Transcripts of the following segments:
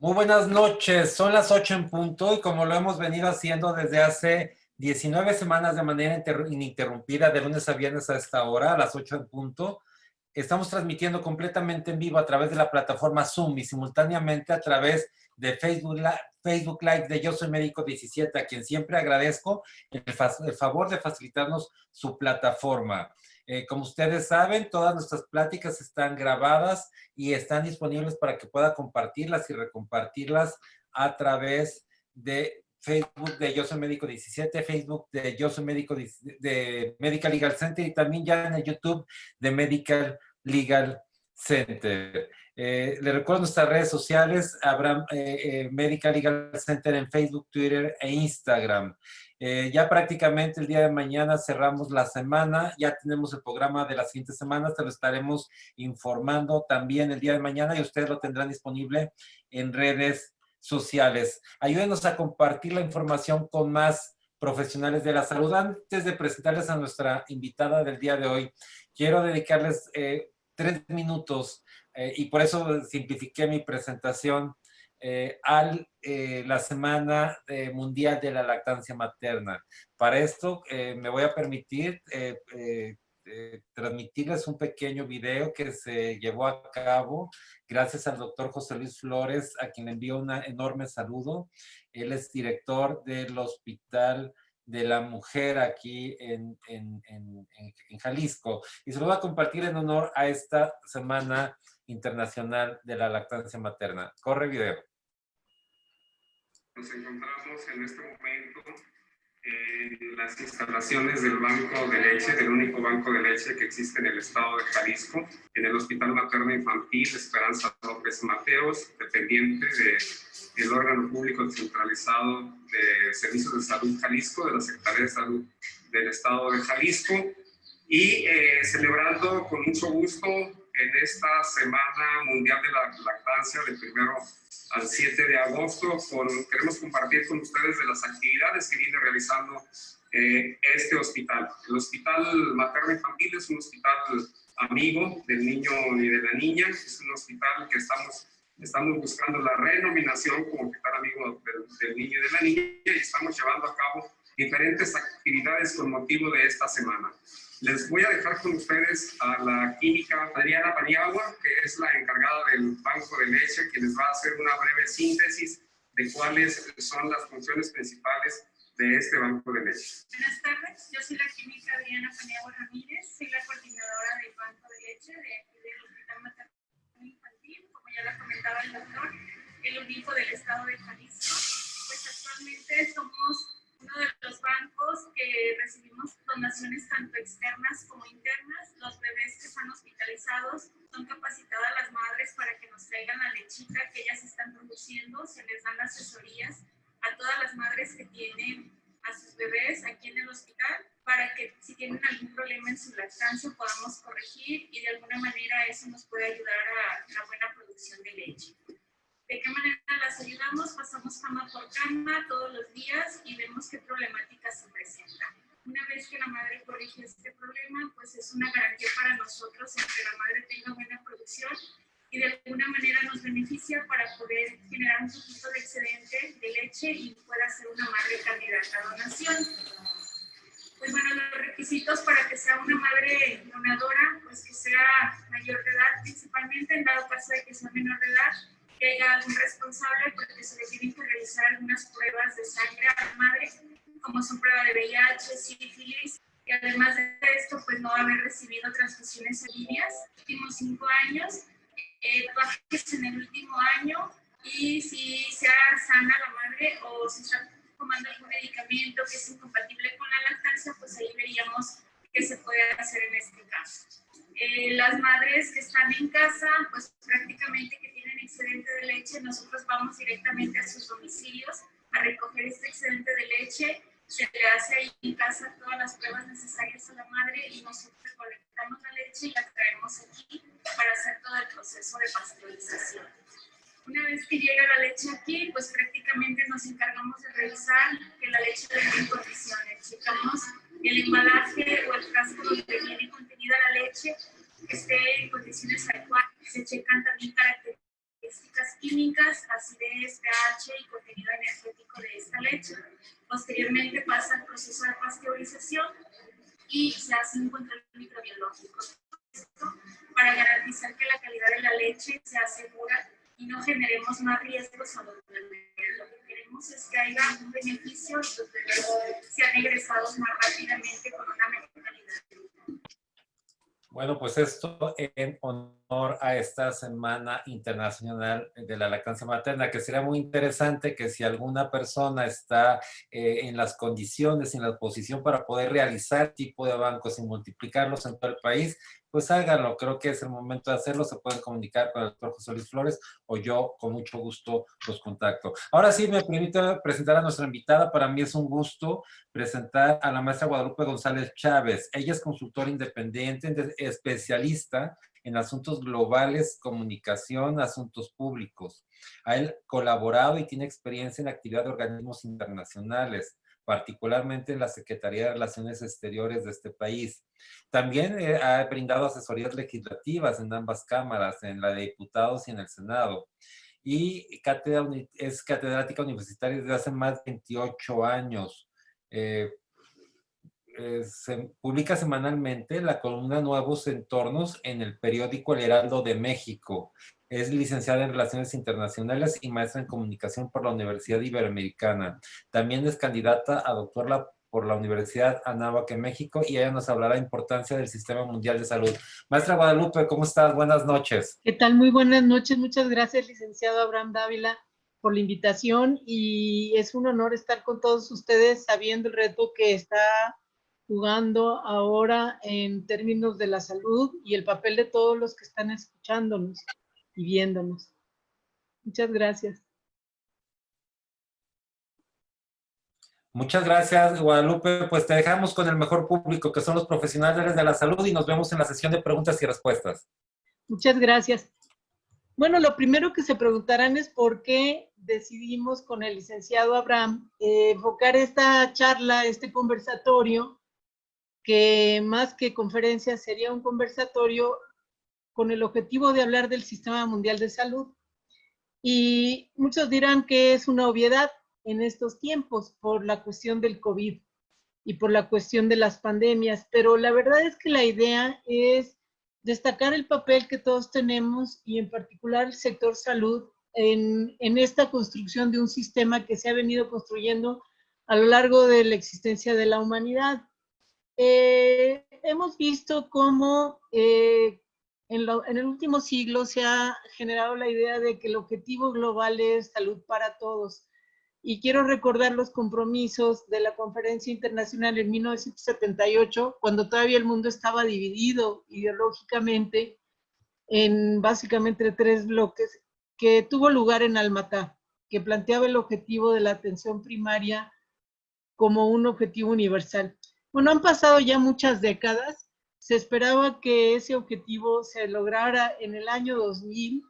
Muy buenas noches, son las 8 en punto y como lo hemos venido haciendo desde hace 19 semanas de manera ininterrumpida, de lunes a viernes a esta hora, a las 8 en punto, estamos transmitiendo completamente en vivo a través de la plataforma Zoom y simultáneamente a través de Facebook Live de Yo Soy Médico 17, a quien siempre agradezco el favor de facilitarnos su plataforma. Como ustedes saben, todas nuestras pláticas están grabadas y están disponibles para que pueda compartirlas y recompartirlas a través de Facebook de Yo Soy Médico 17, Facebook de Yo Soy Médico de Medical Legal Center y también ya en el YouTube de Medical Legal Center. Le recuerdo nuestras redes sociales, habrá Medical Legal Center en Facebook, Twitter e Instagram. Ya prácticamente el día de mañana cerramos la semana, ya tenemos el programa de la siguiente semana, te lo estaremos informando también el día de mañana y ustedes lo tendrán disponible en redes sociales. Ayúdenos a compartir la información con más profesionales de la salud. Antes de presentarles a nuestra invitada del día de hoy, quiero dedicarles 3 minutos y por eso simplifiqué mi presentación a la Semana Mundial de la Lactancia Materna. Para esto me voy a permitir transmitirles un pequeño video que se llevó a cabo gracias al doctor José Luis Flores, a quien le envío un enorme saludo. Él es director del Hospital de la Mujer aquí en Jalisco. Y se lo voy a compartir en honor a esta Semana Internacional de la Lactancia Materna. Corre video. Nos encontramos en este momento en las instalaciones del banco de leche, del único banco de leche que existe en el estado de Jalisco, en el Hospital Materno Infantil Esperanza López Mateos, dependiente del órgano público descentralizado de Servicios de Salud Jalisco, de la Secretaría de Salud del estado de Jalisco, y celebrando con mucho gusto en esta Semana Mundial de la Lactancia del 1 al 7 de agosto, queremos compartir con ustedes de las actividades que viene realizando este hospital. El Hospital Materno Infantil es un hospital amigo del niño y de la niña, es un hospital que estamos buscando la renominación como hospital amigo del niño y de la niña y estamos llevando a cabo diferentes actividades con motivo de esta semana. Les voy a dejar con ustedes a la química Adriana Paniagua, que es la encargada del banco de leche, que les va a hacer una breve síntesis de cuáles son las funciones principales de este banco de leche. Buenas tardes, yo soy la química Adriana Paniagua Ramírez, soy la coordinadora del banco de leche del Hospital Materno Infantil, como ya lo comentaba el doctor, el único del estado de Jalisco. Pues actualmente somos uno de los bancos que recibimos donaciones tanto externas como internas. Los bebés que están hospitalizados son capacitadas las madres para que nos traigan la lechita que ellas están produciendo. Se les dan asesorías a todas las madres que tienen a sus bebés aquí en el hospital para que si tienen algún problema en su lactancia podamos corregir y de alguna manera eso nos puede ayudar a la buena producción de leche. ¿De qué manera las ayudamos? Pasamos cama por cama todos los días y vemos qué problemáticas se presentan. Una vez que la madre corrige este problema, pues es una garantía para nosotros en que la madre tenga buena producción y de alguna manera nos beneficia para poder generar un poquito de excedente de leche y pueda ser una madre candidata a donación. Pues bueno, los requisitos para que sea una madre donadora, pues que sea mayor de edad principalmente, en dado caso de que sea menor de edad, que haya algún responsable porque se le tienen que realizar algunas pruebas de sangre a la madre, como son pruebas de VIH, sífilis, y además de esto, pues no haber recibido transfusiones sanguíneas en los últimos 5 años, tatuajes en el último año, y si sea sana la madre o si está tomando algún medicamento que es incompatible con la lactancia, pues ahí veríamos qué se puede hacer en este caso. Las madres que están en casa, pues prácticamente que tienen excedente de leche, nosotros vamos directamente a sus domicilios a recoger este excedente de leche, se le hace ahí en casa todas las pruebas necesarias a la madre y nosotros recolectamos la leche y la traemos aquí para hacer todo el proceso de pasteurización. Una vez que llega la leche aquí, pues prácticamente nos encargamos de revisar que la leche esté en condiciones. Checamos el embalaje o el frasco donde viene contenida la leche, que esté en condiciones adecuadas. Se checan también características químicas químicas, acidez, pH y contenido energético de esta leche. Posteriormente pasa al proceso de pasteurización y se hace un control microbiológico. Esto para garantizar que la calidad de la leche sea segura y no generemos más riesgos a los bebés. Lo que queremos es que haya un beneficio y los bebés sean egresados más rápidamente con una mejor calidad. Bueno, pues esto en honor a esta Semana Internacional de la Lactancia Materna, que sería muy interesante que si alguna persona está en las condiciones, en la posición para poder realizar tipo de bancos y multiplicarlos en todo el país, pues háganlo. Creo que es el momento de hacerlo. Se pueden comunicar con el doctor José Luis Flores o yo con mucho gusto los contacto. Ahora sí, me permite presentar a nuestra invitada. Para mí es un gusto presentar a la maestra Guadalupe González Chávez. Ella es consultora independiente, especialista en asuntos globales, comunicación, asuntos públicos. Ha colaborado y tiene experiencia en actividad de organismos internacionales, particularmente en la Secretaría de Relaciones Exteriores de este país. También ha brindado asesorías legislativas en ambas cámaras, en la de diputados y en el Senado. Y es catedrática universitaria desde hace más de 28 años. Eh, se publica semanalmente la columna Nuevos Entornos en el periódico El Heraldo de México. Es licenciada en Relaciones Internacionales y maestra en Comunicación por la Universidad Iberoamericana. También es candidata a doctora por la Universidad Anáhuac en México y ella nos hablará de la importancia del Sistema Mundial de Salud. Maestra Guadalupe, ¿cómo estás? Buenas noches. ¿Qué tal? Muy buenas noches. Muchas gracias, licenciado Abraham Dávila, por la invitación y es un honor estar con todos ustedes sabiendo el reto que está jugando ahora en términos de la salud y el papel de todos los que están escuchándonos y viéndonos. Muchas gracias. Muchas gracias, Guadalupe. Pues te dejamos con el mejor público, que son los profesionales de la salud, y nos vemos en la sesión de preguntas y respuestas. Muchas gracias. Bueno, lo primero que se preguntarán es por qué decidimos con el licenciado Abraham enfocar esta charla, este conversatorio, que más que conferencia sería un conversatorio con el objetivo de hablar del Sistema Mundial de Salud. Y muchos dirán que es una obviedad en estos tiempos por la cuestión del COVID y por la cuestión de las pandemias, pero la verdad es que la idea es destacar el papel que todos tenemos y en particular el sector salud en esta construcción de un sistema que se ha venido construyendo a lo largo de la existencia de la humanidad. Hemos visto cómo en el último siglo se ha generado la idea de que el objetivo global es salud para todos. Y quiero recordar los compromisos de la Conferencia Internacional en 1978, cuando todavía el mundo estaba dividido ideológicamente en básicamente 3 bloques, que tuvo lugar en Almatá, que planteaba el objetivo de la atención primaria como un objetivo universal. Bueno, han pasado ya muchas décadas, se esperaba que ese objetivo se lograra en el año 2000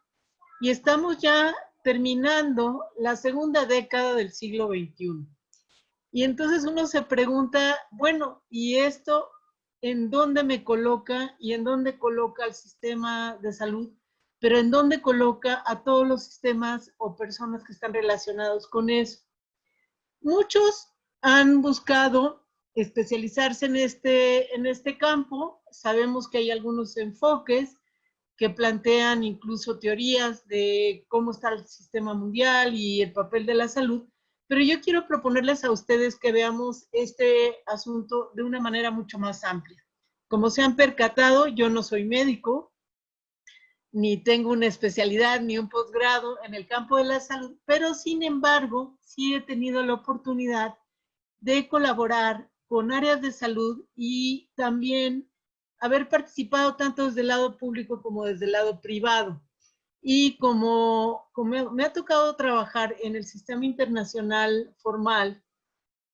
y estamos ya terminando la segunda década del siglo XXI. Y entonces uno se pregunta, bueno, ¿y esto en dónde me coloca y en dónde coloca el sistema de salud? Pero en dónde coloca a todos los sistemas o personas que están relacionados con eso. Muchos han buscado especializarse en este campo. Sabemos que hay algunos enfoques que plantean incluso teorías de cómo está el sistema mundial y el papel de la salud, pero yo quiero proponerles a ustedes que veamos este asunto de una manera mucho más amplia. Como se han percatado, yo no soy médico, ni tengo una especialidad ni un posgrado en el campo de la salud, pero sin embargo, sí he tenido la oportunidad de colaborar con áreas de salud y también haber participado tanto desde el lado público como desde el lado privado. Y como me ha tocado trabajar en el sistema internacional formal,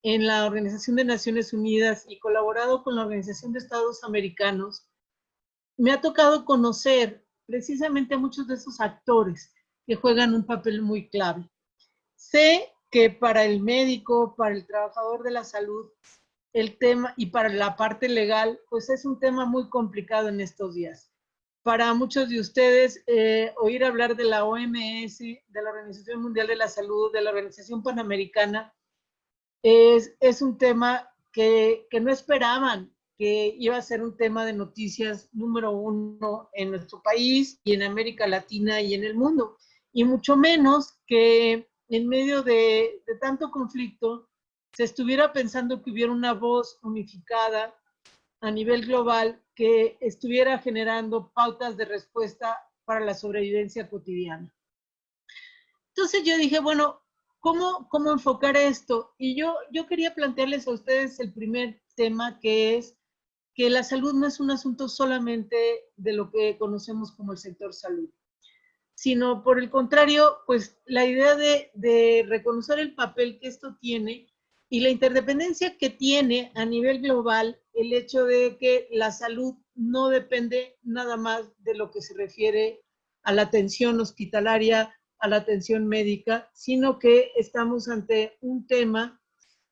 en la Organización de Naciones Unidas y colaborado con la Organización de Estados Americanos, me ha tocado conocer precisamente a muchos de esos actores que juegan un papel muy clave. Sé que para el médico, para el trabajador de la salud, el tema, y para la parte legal, pues es un tema muy complicado en estos días. para muchos de ustedes oír hablar de la OMS, de la Organización Mundial de la Salud, de la Organización Panamericana, es un tema que no esperaban que iba a ser un tema de noticias número 1 en nuestro país y en América Latina y en el mundo. Y mucho menos que en medio de tanto conflicto se estuviera pensando que hubiera una voz unificada a nivel global que estuviera generando pautas de respuesta para la sobrevivencia cotidiana. Entonces yo dije, bueno, ¿cómo enfocar esto? Y yo quería plantearles a ustedes el primer tema, que es que la salud no es un asunto solamente de lo que conocemos como el sector salud, sino por el contrario, pues la idea de reconocer el papel que esto tiene y la interdependencia que tiene a nivel global el hecho de que la salud no depende nada más de lo que se refiere a la atención hospitalaria, a la atención médica, sino que estamos ante un tema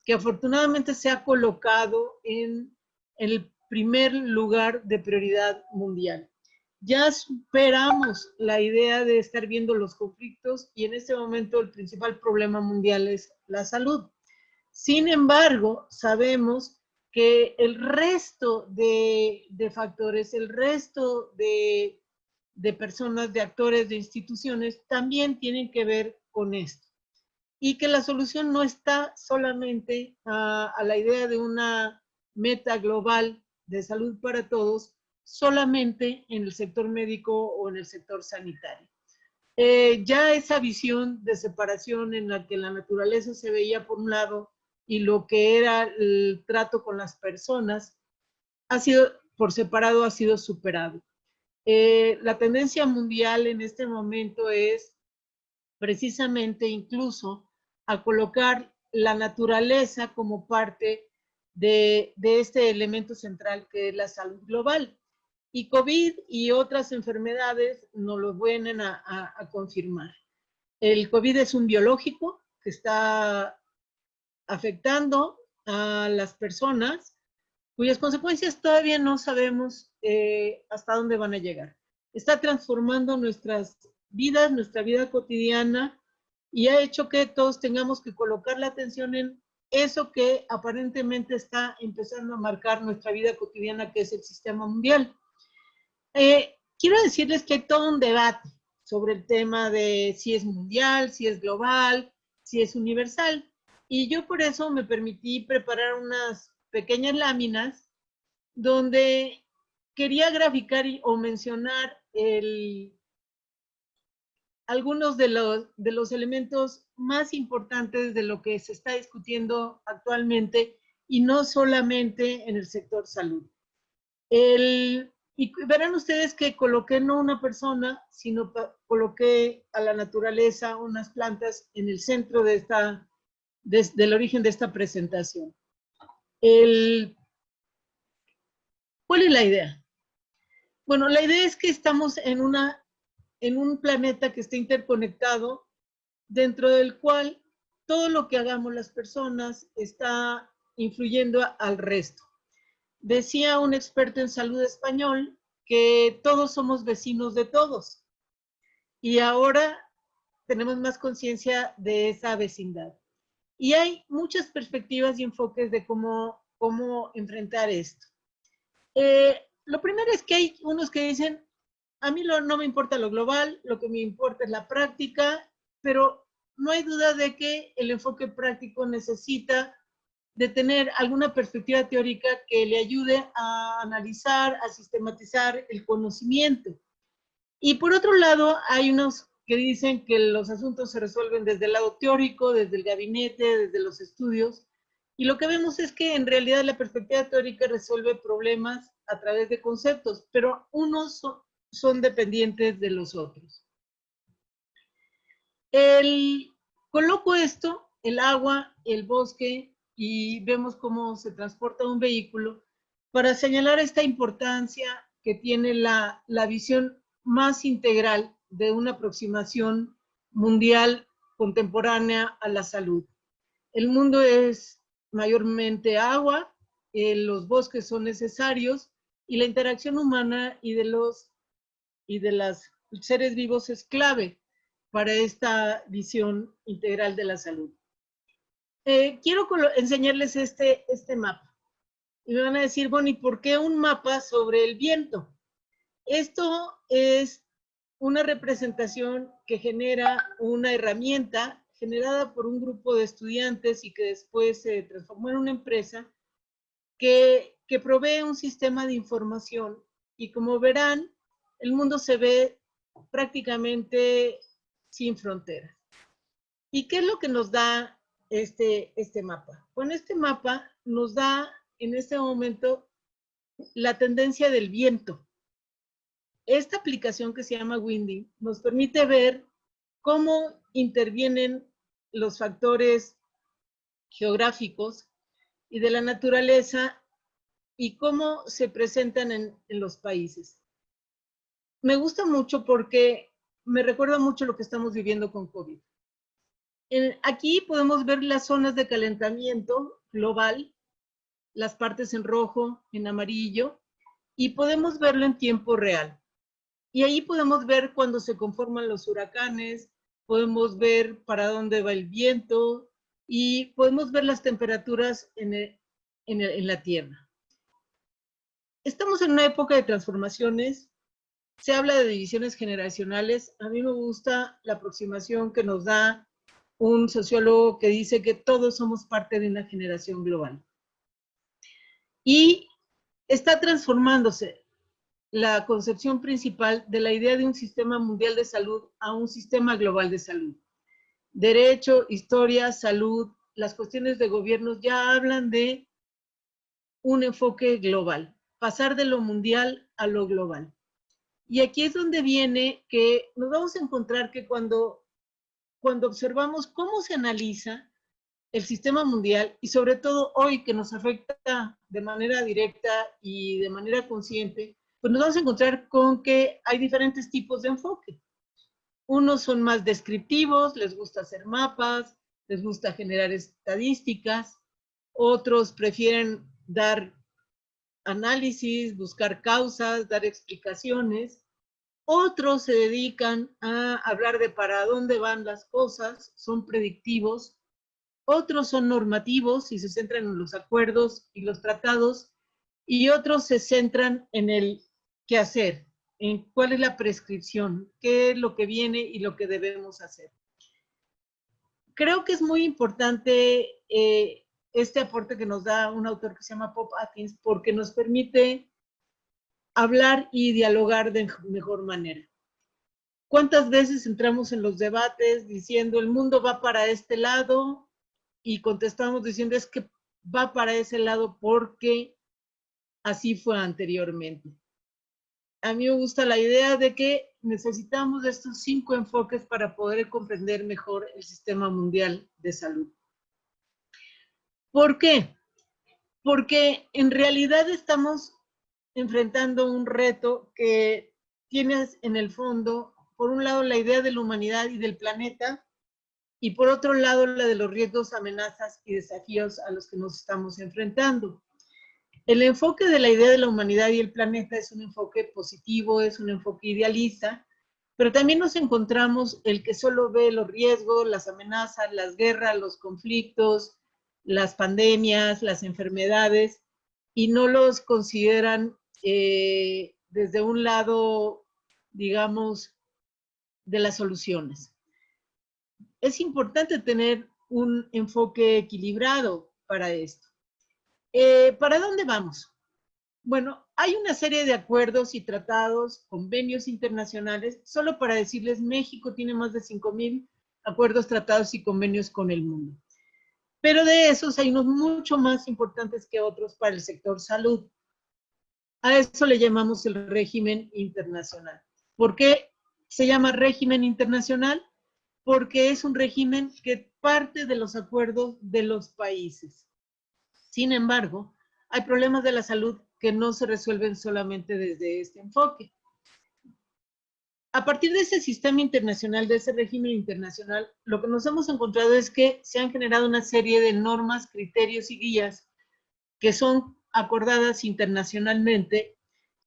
que afortunadamente se ha colocado en el primer lugar de prioridad mundial. Ya superamos la idea de estar viendo los conflictos y en este momento el principal problema mundial es la salud. Sin embargo, sabemos que el resto de factores, el resto de personas, de actores, de instituciones, también tienen que ver con esto. Y que la solución no está solamente a la idea de una meta global de salud para todos, solamente en el sector médico o en el sector sanitario. Ya esa visión de separación en la que la naturaleza se veía por un lado y lo que era el trato con las personas, ha sido, por separado, ha sido superado. La tendencia mundial en este momento es precisamente incluso a colocar la naturaleza como parte de este elemento central que es la salud global. Y COVID y otras enfermedades nos lo vienen a confirmar. El COVID es un biológico que está afectando a las personas, cuyas consecuencias todavía no sabemos hasta dónde van a llegar. Está transformando nuestras vidas, nuestra vida cotidiana, y ha hecho que todos tengamos que colocar la atención en eso que aparentemente está empezando a marcar nuestra vida cotidiana, que es el sistema mundial. Quiero decirles que hay todo un debate sobre el tema de si es mundial, si es global, si es universal. Y yo por eso me permití preparar unas pequeñas láminas donde quería graficar o mencionar algunos de los elementos más importantes de lo que se está discutiendo actualmente, y no solamente en el sector salud. Y verán ustedes que coloqué no una persona, sino coloqué a la naturaleza, unas plantas, en el centro del origen de esta presentación. ¿Cuál es la idea? Bueno, la idea es que estamos en un planeta que está interconectado, dentro del cual todo lo que hagamos las personas está influyendo al resto. Decía un experto en salud español que todos somos vecinos de todos, y ahora tenemos más conciencia de esa vecindad. Y hay muchas perspectivas y enfoques de cómo enfrentar esto. Lo primero es que hay unos que dicen, a mí no me importa lo global, lo que me importa es la práctica, pero no hay duda de que el enfoque práctico necesita de tener alguna perspectiva teórica que le ayude a analizar, a sistematizar el conocimiento. Y por otro lado, hay unos que dicen que los asuntos se resuelven desde el lado teórico, desde el gabinete, desde los estudios, y lo que vemos es que en realidad la perspectiva teórica resuelve problemas a través de conceptos, pero unos son dependientes de los otros. Coloco esto, el agua, el bosque, y vemos cómo se transporta un vehículo, para señalar esta importancia que tiene la visión más integral de una aproximación mundial contemporánea a la salud. El mundo es mayormente agua, los bosques son necesarios, y la interacción humana y de los y de los seres vivos es clave para esta visión integral de la salud. Quiero enseñarles este mapa. Y me van a decir, bueno, ¿y por qué un mapa sobre el viento? Esto es una representación que genera una herramienta generada por un grupo de estudiantes y que después se transformó en una empresa que provee un sistema de información. Y como verán, el mundo se ve prácticamente sin fronteras. ¿Y qué es lo que nos da este mapa? Bueno, este mapa nos da en este momento la tendencia del viento. Esta aplicación que se llama Windy nos permite ver cómo intervienen los factores geográficos y de la naturaleza y cómo se presentan en los países. Me gusta mucho porque me recuerda mucho lo que estamos viviendo con COVID. Aquí podemos ver las zonas de calentamiento global, las partes en rojo, en amarillo, y podemos verlo en tiempo real. Y ahí podemos ver cuando se conforman los huracanes, podemos ver para dónde va el viento y podemos ver las temperaturas en la Tierra. Estamos en una época de transformaciones. Se habla de divisiones generacionales. A mí me gusta la aproximación que nos da un sociólogo que dice que todos somos parte de una generación global. Y está transformándose la concepción principal de la idea de un sistema mundial de salud a un sistema global de salud. Derecho, historia, salud, las cuestiones de gobiernos ya hablan de un enfoque global, pasar de lo mundial a lo global. Y aquí es donde viene que nos vamos a encontrar que cuando observamos cómo se analiza el sistema mundial y sobre todo hoy que nos afecta de manera directa y de manera consciente, pues nos vamos a encontrar con que hay diferentes tipos de enfoque. Unos son más descriptivos, les gusta hacer mapas, les gusta generar estadísticas, otros prefieren dar análisis, buscar causas, dar explicaciones. Otros se dedican a hablar de para dónde van las cosas, son predictivos. Otros son normativos y se centran en los acuerdos y los tratados. Y otros se centran en el qué hacer, en cuál es la prescripción, qué es lo que viene y lo que debemos hacer. Creo que es muy importante este aporte que nos da un autor que se llama Bob Atkins porque nos permite hablar y dialogar de mejor manera. ¿Cuántas veces entramos en los debates diciendo el mundo va para este lado y contestamos diciendo es que va para ese lado porque así fue anteriormente? A mí me gusta la idea de que necesitamos estos 5 enfoques para poder comprender mejor el sistema mundial de salud. ¿Por qué? Porque en realidad estamos enfrentando un reto que tiene en el fondo, por un lado, la idea de la humanidad y del planeta, y por otro lado, la de los riesgos, amenazas y desafíos a los que nos estamos enfrentando. El enfoque de la idea de la humanidad y el planeta es un enfoque positivo, es un enfoque idealista, pero también nos encontramos el que solo ve los riesgos, las amenazas, las guerras, los conflictos, las pandemias, las enfermedades, y no los consideran desde un lado, digamos, de las soluciones. Es importante tener un enfoque equilibrado para esto. ¿Para dónde vamos? Bueno, hay una serie de acuerdos y tratados, convenios internacionales. Solo para decirles, México tiene más de 5,000 acuerdos, tratados y convenios con el mundo. Pero de esos hay unos mucho más importantes que otros para el sector salud. A eso le llamamos el régimen internacional. ¿Por qué se llama régimen internacional? Porque es un régimen que parte de los acuerdos de los países. Sin embargo, hay problemas de la salud que no se resuelven solamente desde este enfoque. A partir de ese sistema internacional, de ese régimen internacional, lo que nos hemos encontrado es que se han generado una serie de normas, criterios y guías que son acordadas internacionalmente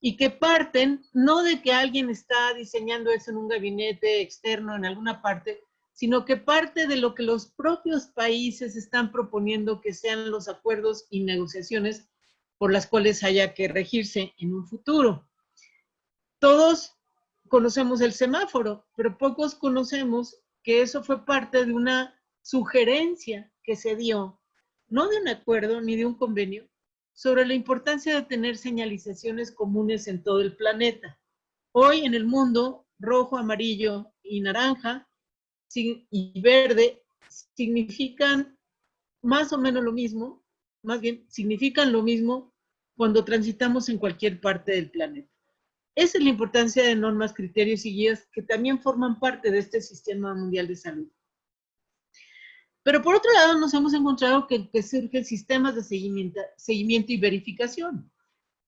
y que parten no de que alguien está diseñando eso en un gabinete externo en alguna parte, sino que parte de lo que los propios países están proponiendo que sean los acuerdos y negociaciones por las cuales haya que regirse en un futuro. Todos conocemos el semáforo, pero pocos conocemos que eso fue parte de una sugerencia que se dio, no de un acuerdo ni de un convenio, sobre la importancia de tener señalizaciones comunes en todo el planeta. Hoy en el mundo, rojo, amarillo y naranja y verde significan más o menos lo mismo, más bien significan lo mismo cuando transitamos en cualquier parte del planeta. Esa es la importancia de normas, criterios y guías que también forman parte de este Sistema Mundial de Salud. Pero por otro lado, nos hemos encontrado que surgen sistemas de seguimiento y verificación.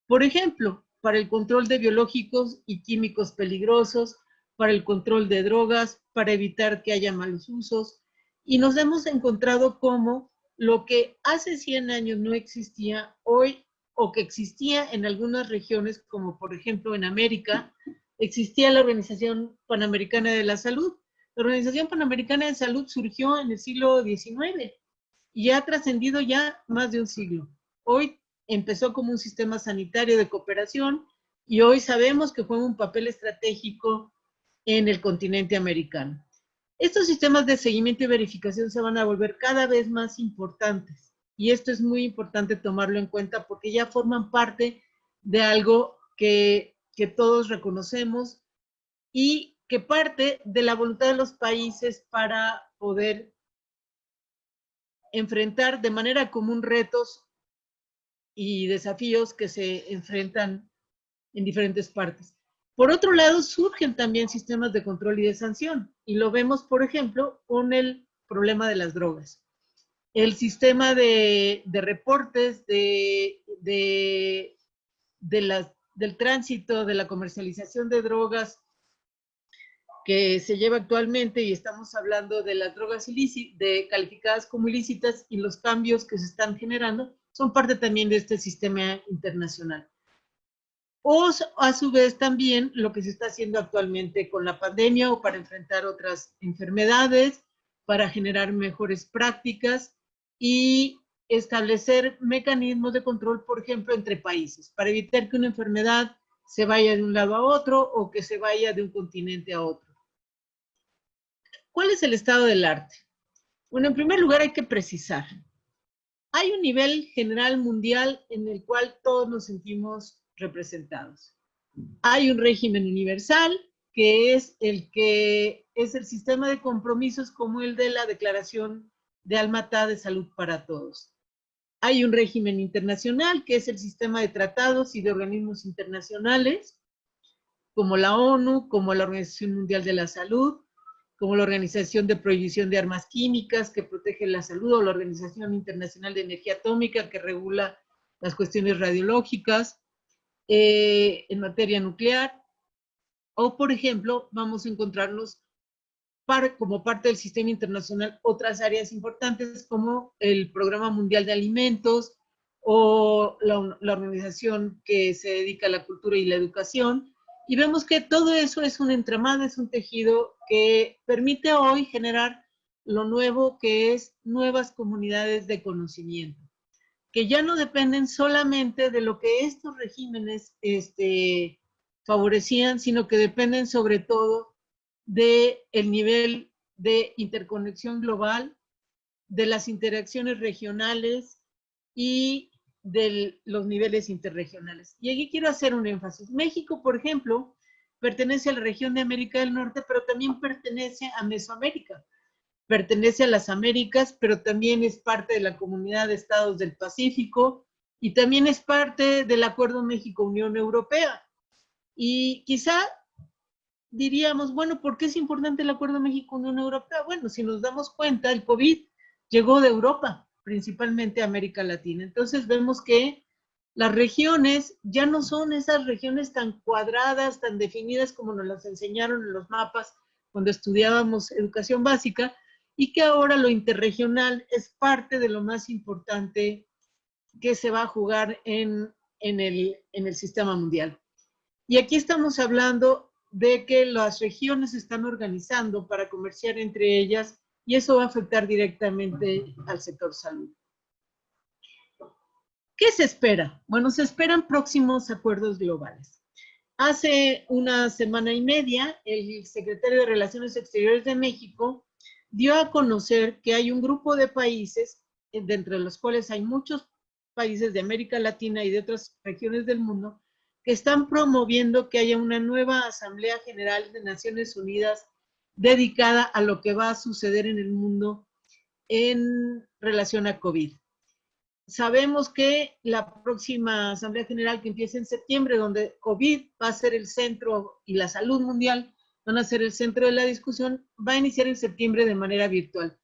Por ejemplo, para el control de biológicos y químicos peligrosos, para el control de drogas, para evitar que haya malos usos. Y nos hemos encontrado como lo que hace 100 años no existía, hoy, o que existía en algunas regiones, como por ejemplo en América, existía la Organización Panamericana de la Salud. La Organización Panamericana de Salud surgió en el siglo XIX y ha trascendido ya más de un siglo. Hoy empezó como un sistema sanitario de cooperación y hoy sabemos que juega un papel estratégico en el continente americano. Estos sistemas de seguimiento y verificación se van a volver cada vez más importantes y esto es muy importante tomarlo en cuenta porque ya forman parte de algo que todos reconocemos y que parte de la voluntad de los países para poder enfrentar de manera común retos y desafíos que se enfrentan en diferentes partes. Por otro lado, surgen también sistemas de control y de sanción, y lo vemos, por ejemplo, con el problema de las drogas. El sistema de reportes del tránsito, de la comercialización de drogas que se lleva actualmente, y estamos hablando de las drogas calificadas como ilícitas y los cambios que se están generando, son parte también de este sistema internacional. O a su vez también lo que se está haciendo actualmente con la pandemia o para enfrentar otras enfermedades, para generar mejores prácticas y establecer mecanismos de control, por ejemplo, entre países, para evitar que una enfermedad se vaya de un lado a otro o que se vaya de un continente a otro. ¿Cuál es el estado del arte? Bueno, en primer lugar hay que precisar. Hay un nivel general mundial en el cual todos nos sentimos representados. Hay un régimen universal que es el sistema de compromisos como el de la Declaración de Almatá de Salud para Todos. Hay un régimen internacional que es el sistema de tratados y de organismos internacionales como la ONU, como la Organización Mundial de la Salud, como la Organización de Prohibición de Armas Químicas, que protege la salud, o la Organización Internacional de Energía Atómica, que regula las cuestiones radiológicas en materia nuclear. O, por ejemplo, vamos a encontrarnos como parte del sistema internacional otras áreas importantes como el Programa Mundial de Alimentos o la organización que se dedica a la cultura y la educación. Y vemos que todo eso es un entramado, es un tejido que permite hoy generar lo nuevo que es nuevas comunidades de conocimiento, que ya no dependen solamente de lo que estos regímenes favorecían, sino que dependen sobre todo del nivel de interconexión global, de las interacciones regionales y de los niveles interregionales. Y aquí quiero hacer un énfasis. México, por ejemplo, pertenece a la región de América del Norte, pero también pertenece a Mesoamérica. Pertenece a las Américas, pero también es parte de la Comunidad de Estados del Pacífico y también es parte del Acuerdo México-Unión Europea. Y quizá diríamos, bueno, ¿por qué es importante el Acuerdo México-Unión Europea? Bueno, si nos damos cuenta, el COVID llegó de Europa, principalmente a América Latina. Entonces vemos que las regiones ya no son esas regiones tan cuadradas, tan definidas como nos las enseñaron en los mapas cuando estudiábamos educación básica, y que ahora lo interregional es parte de lo más importante que se va a jugar en el sistema mundial. Y aquí estamos hablando de que las regiones se están organizando para comerciar entre ellas y eso va a afectar directamente al sector salud. ¿Qué se espera? Bueno, se esperan próximos acuerdos globales. Hace una semana y media, el secretario de Relaciones Exteriores de México dio a conocer que hay un grupo de países, de entre los cuales hay muchos países de América Latina y de otras regiones del mundo, que están promoviendo que haya una nueva Asamblea General de Naciones Unidas dedicada a lo que va a suceder en el mundo en relación a COVID. Sabemos que la próxima Asamblea General que empieza en septiembre, donde COVID va a ser el centro y la salud mundial van a ser el centro de la discusión, va a iniciar en septiembre de manera virtual.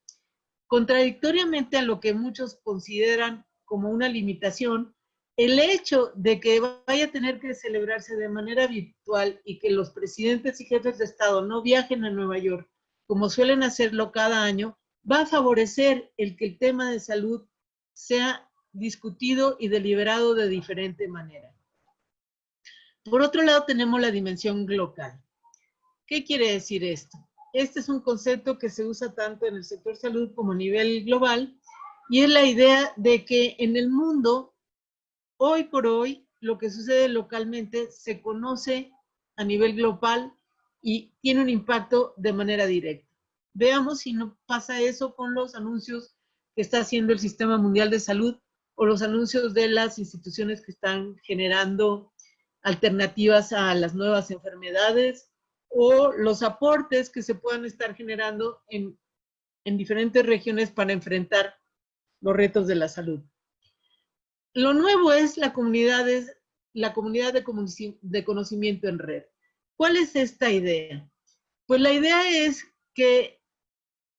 Contradictoriamente a lo que muchos consideran como una limitación, el hecho de que vaya a tener que celebrarse de manera virtual y que los presidentes y jefes de Estado no viajen a Nueva York, como suelen hacerlo cada año, va a favorecer el que el tema de salud sea discutido y deliberado de diferente manera. Por otro lado, tenemos la dimensión local. ¿Qué quiere decir esto? Este es un concepto que se usa tanto en el sector salud como a nivel global y es la idea de que en el mundo, hoy por hoy, lo que sucede localmente se conoce a nivel global y tiene un impacto de manera directa. Veamos si no pasa eso con los anuncios que está haciendo el Sistema Mundial de Salud o los anuncios de las instituciones que están generando alternativas a las nuevas enfermedades o los aportes que se puedan estar generando en diferentes regiones para enfrentar los retos de la salud. Lo nuevo es la comunidad de conocimiento en red. ¿Cuál es esta idea? Pues la idea es que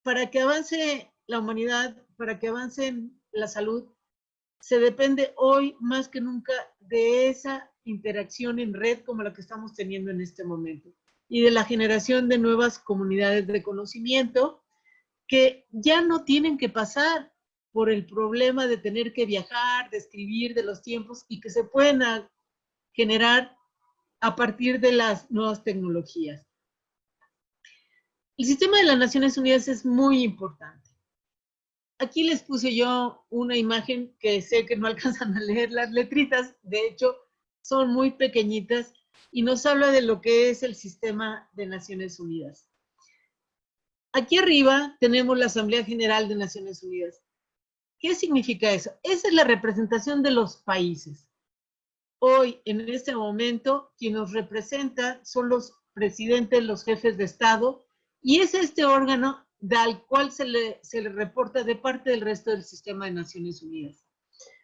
para que avance la humanidad, para que avance la salud, se depende hoy más que nunca de esa interacción en red como la que estamos teniendo en este momento y de la generación de nuevas comunidades de conocimiento que ya no tienen que pasar por el problema de tener que viajar, de escribir, de los tiempos y que se pueden generar a partir de las nuevas tecnologías. El sistema de las Naciones Unidas es muy importante. Aquí les puse yo una imagen que sé que no alcanzan a leer las letritas, de hecho son muy pequeñitas y nos habla de lo que es el sistema de Naciones Unidas. Aquí arriba tenemos la Asamblea General de Naciones Unidas. ¿Qué significa eso? Esa es la representación de los países. Hoy, en este momento, quien nos representa son los presidentes, los jefes de Estado, y es este órgano al cual se le reporta de parte del resto del sistema de Naciones Unidas.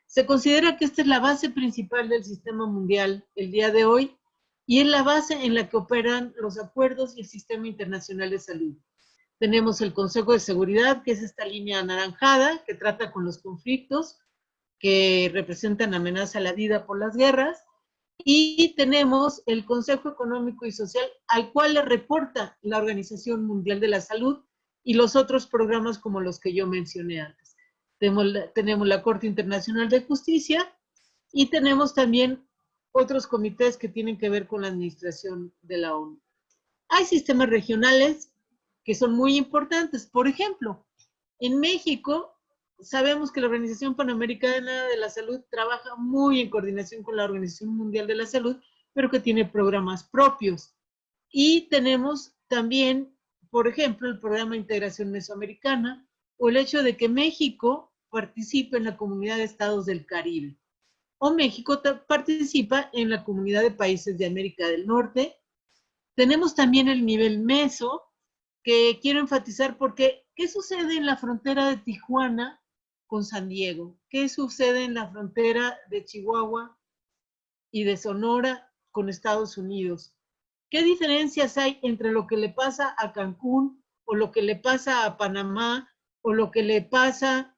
Se considera que esta es la base principal del sistema mundial el día de hoy y es la base en la que operan los acuerdos y el sistema internacional de salud. Tenemos el Consejo de Seguridad, que es esta línea anaranjada que trata con los conflictos que representan amenaza a la vida por las guerras, y tenemos el Consejo Económico y Social, al cual le reporta la Organización Mundial de la Salud y los otros programas como los que yo mencioné antes. Tenemos la Corte Internacional de Justicia y tenemos también otros comités que tienen que ver con la administración de la ONU. Hay sistemas regionales que son muy importantes. Por ejemplo, en México sabemos que la Organización Panamericana de la Salud trabaja muy en coordinación con la Organización Mundial de la Salud, pero que tiene programas propios. Y tenemos también, por ejemplo, el Programa de Integración Mesoamericana o el hecho de que México participe en la Comunidad de Estados del Caribe. O México participa en la Comunidad de Países de América del Norte. Tenemos también el nivel meso, que quiero enfatizar porque ¿qué sucede en la frontera de Tijuana con San Diego? ¿Qué sucede en la frontera de Chihuahua y de Sonora con Estados Unidos? ¿Qué diferencias hay entre lo que le pasa a Cancún o lo que le pasa a Panamá o lo que le pasa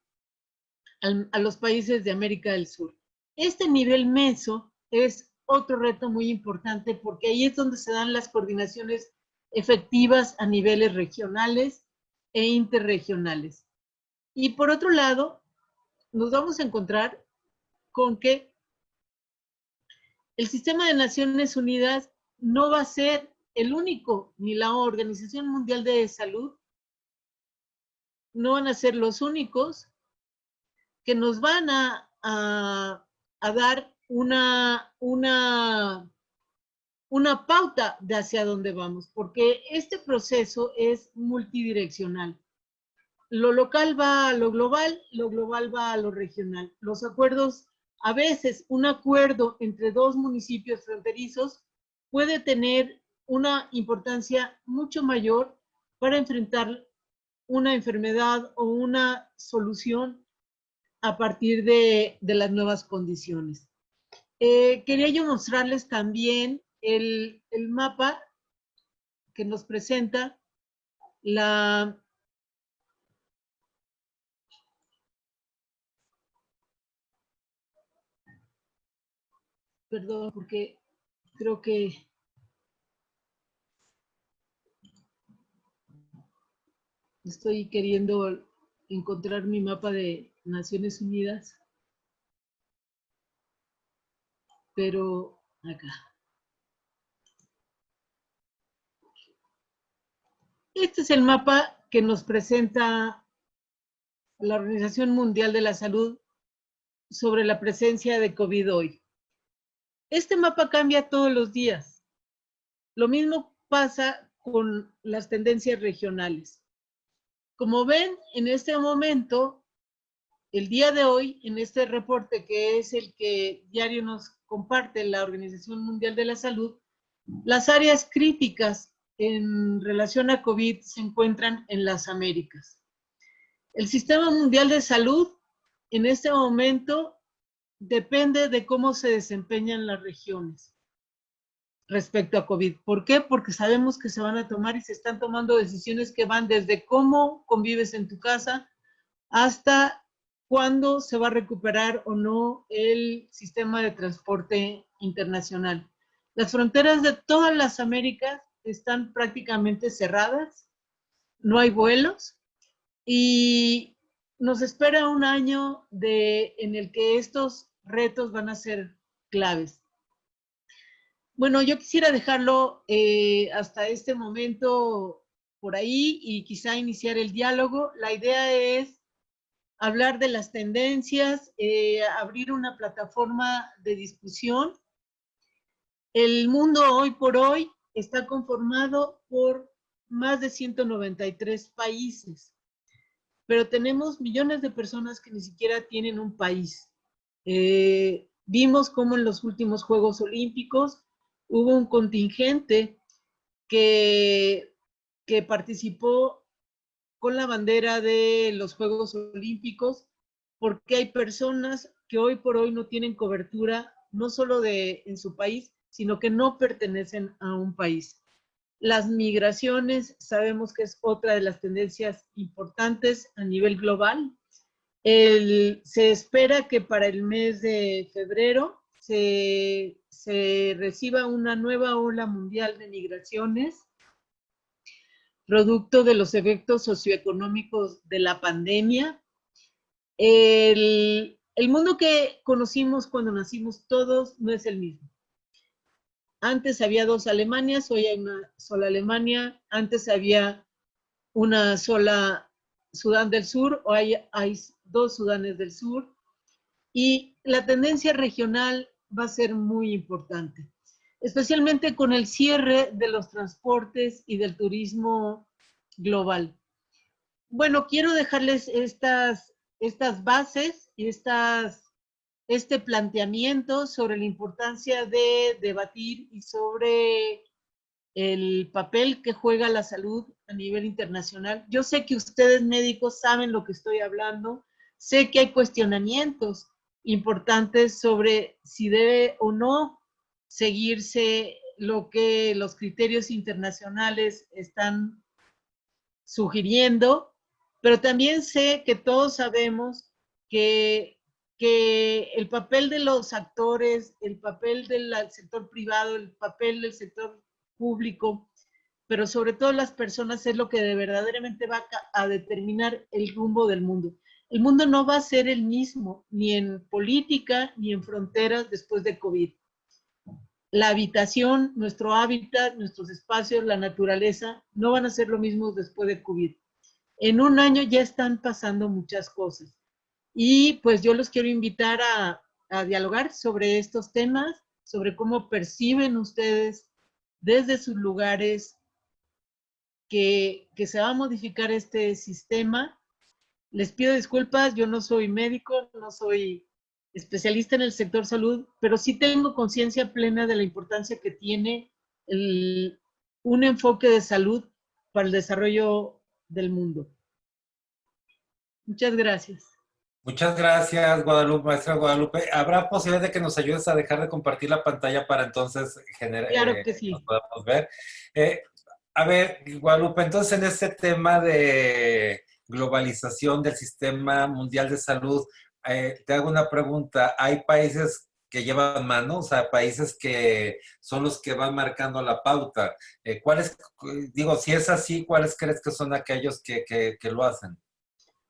a los países de América del Sur? Este nivel meso es otro reto muy importante porque ahí es donde se dan las coordinaciones efectivas a niveles regionales e interregionales. Y por otro lado, nos vamos a encontrar con que el sistema de Naciones Unidas no va a ser el único, ni la Organización Mundial de Salud, no van a ser los únicos que nos van a dar una pauta de hacia dónde vamos, porque este proceso es multidireccional. Lo local va a lo global va a lo regional. Los acuerdos, a veces un acuerdo entre dos municipios fronterizos puede tener una importancia mucho mayor para enfrentar una enfermedad o una solución a partir de las nuevas condiciones. Quería yo mostrarles también el mapa que nos presenta la... Perdón, porque creo que... Estoy queriendo encontrar mi mapa de Naciones Unidas, pero acá. Este es el mapa que nos presenta la Organización Mundial de la Salud sobre la presencia de COVID hoy. Este mapa cambia todos los días. Lo mismo pasa con las tendencias regionales. Como ven, en este momento, el día de hoy, en este reporte que es el que diario nos comparte la Organización Mundial de la Salud, las áreas críticas en relación a COVID se encuentran en las Américas. El Sistema Mundial de Salud en este momento depende de cómo se desempeñan las regiones respecto a COVID. ¿Por qué? Porque sabemos que se van a tomar y se están tomando decisiones que van desde cómo convives en tu casa hasta cuándo se va a recuperar o no el sistema de transporte internacional. Las fronteras de todas las Américas están prácticamente cerradas, no hay vuelos y nos espera un año en el que estos retos van a ser claves. Bueno, yo quisiera dejarlo hasta este momento por ahí y quizá iniciar el diálogo. La idea es hablar de las tendencias, abrir una plataforma de discusión. El mundo hoy por hoy está conformado por más de 193 países, pero tenemos millones de personas que ni siquiera tienen un país. Vimos cómo en los últimos Juegos Olímpicos hubo un contingente que participó con la bandera de los Juegos Olímpicos, porque hay personas que hoy por hoy no tienen cobertura, no solo en su país, sino que no pertenecen a un país. Las migraciones sabemos que es otra de las tendencias importantes a nivel global. Se espera que para el mes de febrero se reciba una nueva ola mundial de migraciones, producto de los efectos socioeconómicos de la pandemia. El mundo que conocimos cuando nacimos todos no es el mismo. Antes había dos Alemanias, hoy hay una sola Alemania. Antes había una sola Sudán del Sur, hoy hay dos Sudanes del Sur. Y la tendencia regional va a ser muy importante, especialmente con el cierre de los transportes y del turismo global. Bueno, quiero dejarles estas bases y este planteamiento sobre la importancia de debatir y sobre el papel que juega la salud a nivel internacional. Yo sé que ustedes médicos saben lo que estoy hablando, sé que hay cuestionamientos importantes sobre si debe o no seguirse lo que los criterios internacionales están sugiriendo, pero también sé que todos sabemos que el papel de los actores, el papel del sector privado, el papel del sector público, pero sobre todo las personas es lo que verdaderamente va a determinar el rumbo del mundo. El mundo no va a ser el mismo, ni en política, ni en fronteras después de COVID. la habitación, nuestro hábitat, nuestros espacios, la naturaleza, no van a ser lo mismo después de COVID. En un año ya están pasando muchas cosas. Y pues yo los quiero invitar a dialogar sobre estos temas, sobre cómo perciben ustedes desde sus lugares que se va a modificar este sistema. Les pido disculpas, yo no soy médico, no soy especialista en el sector salud, pero sí tengo conciencia plena de la importancia que tiene un enfoque de salud para el desarrollo del mundo. Muchas gracias. Muchas gracias, Guadalupe, maestra Guadalupe. ¿Habrá posibilidad de que nos ayudes a dejar de compartir la pantalla para entonces Claro que sí. nos podamos ver? A ver, Guadalupe, entonces en este tema de globalización del Sistema Mundial de Salud, te hago una pregunta. ¿Hay países que llevan mano? O sea, países que son los que van marcando la pauta. ¿Cuáles, digo, si es así, cuáles crees que son aquellos que lo hacen?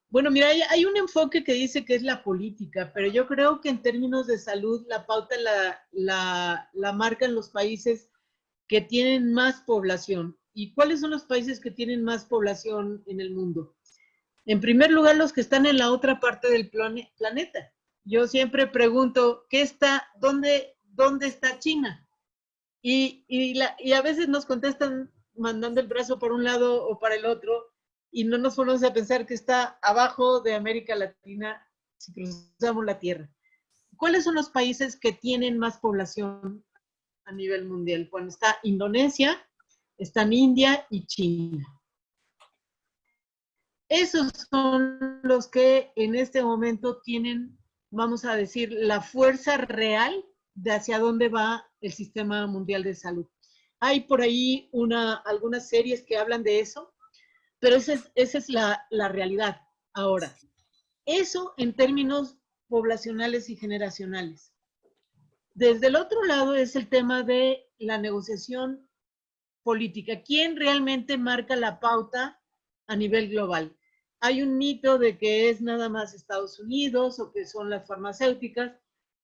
Bueno, mira, hay un enfoque que dice que es la política, pero yo creo que en términos de salud, la pauta la marcan los países que tienen más población. ¿Y cuáles son los países que tienen más población en el mundo? En primer lugar, los que están en la otra parte del planeta. Yo siempre pregunto, ¿dónde está China? Y a veces nos contestan mandando el brazo para un lado o para el otro, y no nos ponemos a pensar que está abajo de América Latina si cruzamos la Tierra. ¿Cuáles son los países que tienen más población a nivel mundial? Bueno, está Indonesia, están India y China. Esos son los que en este momento tienen, vamos a decir, la fuerza real de hacia dónde va el Sistema Mundial de Salud. Hay por ahí algunas series que hablan de eso, pero esa es la realidad. Ahora, eso en términos poblacionales y generacionales. Desde el otro lado es el tema de la negociación política. ¿Quién realmente marca la pauta a nivel global? Hay un mito de que es nada más Estados Unidos o que son las farmacéuticas.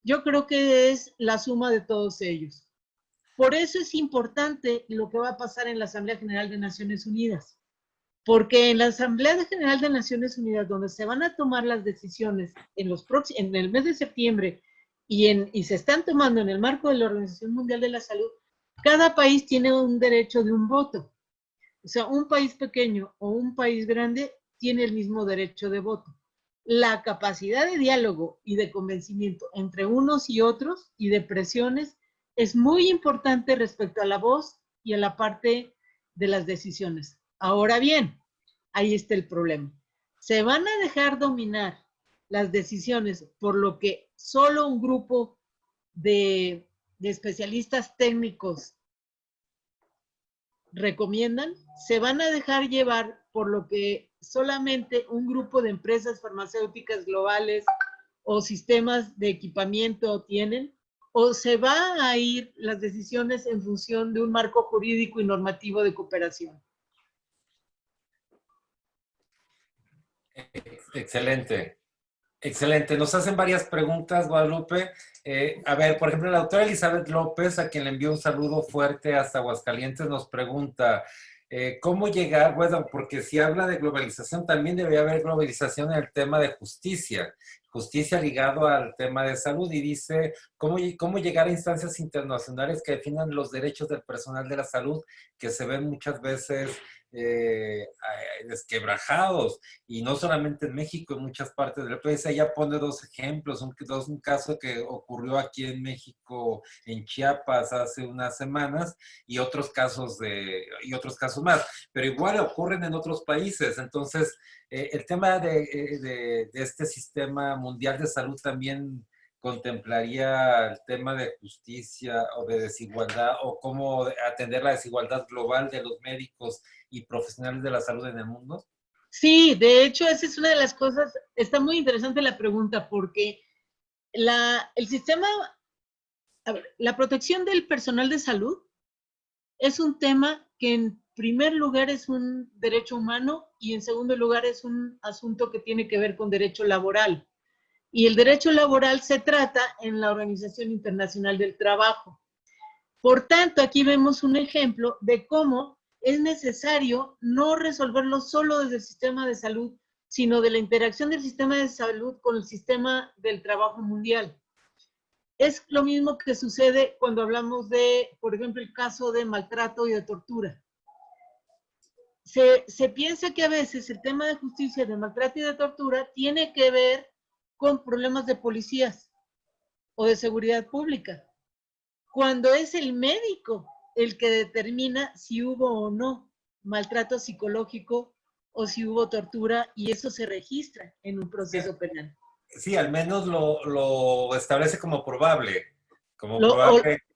Yo creo que es la suma de todos ellos. Por eso es importante lo que va a pasar en la Asamblea General de Naciones Unidas. Porque en la Asamblea General de Naciones Unidas, donde se van a tomar las decisiones en el mes de septiembre y se están tomando en el marco de la Organización Mundial de la Salud, cada país tiene un derecho de un voto. O sea, un país pequeño o un país grande tiene el mismo derecho de voto. La capacidad de diálogo y de convencimiento entre unos y otros y de presiones es muy importante respecto a la voz y a la parte de las decisiones. Ahora bien, ahí está el problema. Se van a dejar dominar las decisiones por lo que solo un grupo de especialistas técnicos recomiendan, se van a dejar llevar por lo que solamente un grupo de empresas farmacéuticas globales o sistemas de equipamiento tienen, o se van a ir las decisiones en función de un marco jurídico y normativo de cooperación. Excelente. Excelente. Nos hacen varias preguntas, Guadalupe. A ver, por ejemplo, la doctora Elizabeth López, a quien le envío un saludo fuerte hasta Aguascalientes, nos pregunta, ¿cómo llegar? Bueno, porque si habla de globalización, también debe haber globalización en el tema de justicia. Justicia ligado al tema de salud, y dice, ¿cómo llegar a instancias internacionales que definan los derechos del personal de la salud, que se ven muchas veces desquebrajados, y no solamente en México, en muchas partes del país? Ella pone dos ejemplos, un caso que ocurrió aquí en México, en Chiapas, hace unas semanas, y otros casos más, pero igual ocurren en otros países. Entonces, el tema de este sistema mundial de salud también contemplaría el tema de justicia o de desigualdad, o cómo atender la desigualdad global de los médicos y profesionales de la salud en el mundo. Sí, de hecho, esa es una de las cosas. Está muy interesante la pregunta, porque el sistema, la protección del personal de salud es un tema que en primer lugar es un derecho humano y en segundo lugar es un asunto que tiene que ver con derecho laboral. Y el derecho laboral se trata en la Organización Internacional del Trabajo. Por tanto, aquí vemos un ejemplo de cómo es necesario no resolverlo solo desde el sistema de salud, sino de la interacción del sistema de salud con el sistema del trabajo mundial. Es lo mismo que sucede cuando hablamos de, por ejemplo, el caso de maltrato y de tortura. Se piensa que a veces el tema de justicia, de maltrato y de tortura tiene que ver con problemas de policías o de seguridad pública, cuando es el médico el que determina si hubo o no maltrato psicológico o si hubo tortura, y eso se registra en un proceso penal. Sí, al menos lo establece como probable